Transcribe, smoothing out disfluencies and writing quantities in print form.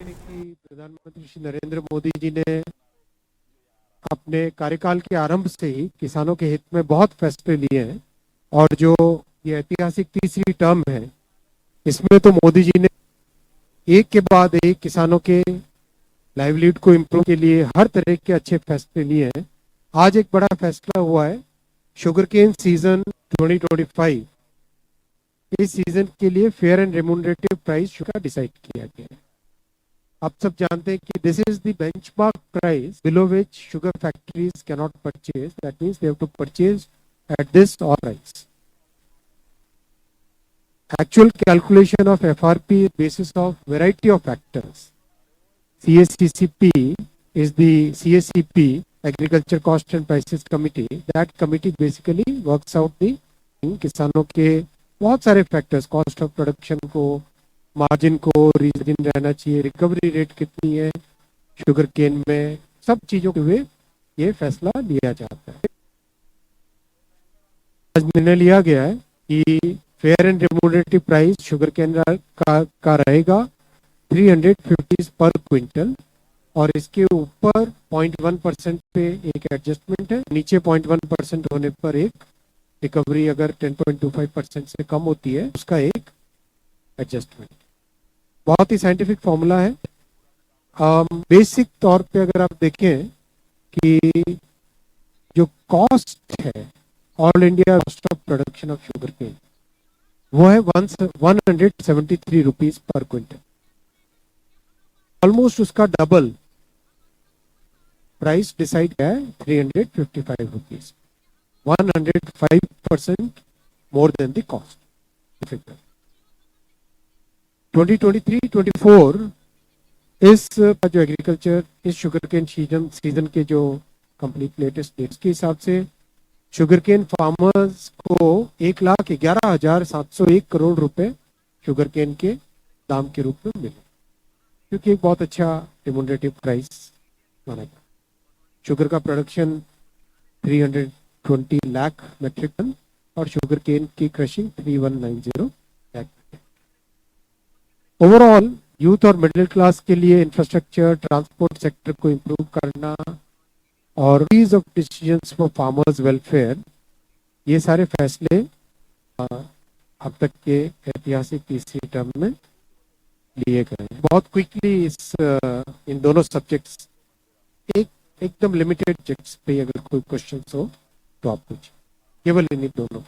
कि प्रधानमंत्री श्री नरेंद्र मोदी जी ने अपने कार्यकाल के आरंभ से ही किसानों के हित में बहुत फैसले लिए हैं और जो ये ऐतिहासिक तीसरी टर्म है इसमें तो मोदी जी ने एक के बाद एक किसानों के लाइवलीहुड को इम्प्रूव के लिए हर तरह के अच्छे फैसले लिए हैं। आज एक बड़ा फैसला हुआ है, शुगर केन सीजन 2025 इस सीजन के लिए फेयर एंड रेम्यूनरेटिव प्राइस का डिसाइड किया गया है। आप सब जानते हैं कि this is the benchmark price below which sugar factories can not purchase, that means they have to purchase at this और price. Actual calculation of FRP is basis of variety of factors. CACCP is the CACP, Agriculture Cost and Prices Committee. That committee basically works out the किसानों के बहुत सारे factors, cost of production को, margin को, reason रहना चाहिए, recovery rate कितनी है शुगर केन में, सब चीजों के हुए ये फैसला लिया जाता है। आज निर्णय लिया गया है कि fair and remunerative price sugar cane का रहेगा 350 पर क्विंटल और इसके ऊपर 0.1% पे एक एडजस्टमेंट है, नीचे 0.1% होने पर एक रिकवरी, अगर 10.25% से कम होती है उसका एक एडजस्टमेंट। बहुत ही साइंटिफिक फॉर्मूला है। बेसिक तौर पे अगर आप देखें कि जो कॉस्ट है all India cost of production of sugar cane वो है 173 रुपीज पर क्विंटल, ऑलमोस्ट उसका डबल प्राइस डिसाइड है 355 rupees, 105% more than the cost. 2023-24 इस जो एग्रीकल्चर इस शुगर केन सीजन के जो कंप्लीट लेटेस्ट डेट्स के हिसाब से शुगर केन फार्मर्स को 1,11,701 करोड़ रुपए शुगर केन के दाम के रूप में मिले, क्योंकि एक बहुत अच्छा रेम्यूनरेटिव प्राइस माना गया। शुगर का प्रोडक्शन 320 लाख मेट्रिक टन और शुगर केन की क्रशिंग 3190 लाख। ओवरऑल यूथ और मिडिल क्लास के लिए इंफ्रास्ट्रक्चर, ट्रांसपोर्ट सेक्टर को इम्प्रूव करना और series of decisions for farmers welfare, ये सारे फैसले अब तक के ऐतिहासिक तीसरी टर्म में लिए गए। बहुत क्विकली इन दोनों सब्जेक्ट्स एकदम लिमिटेड सब्जेक्ट्स पे अगर कोई क्वेश्चन हो तो आप पूछिए, केवल इन दोनों।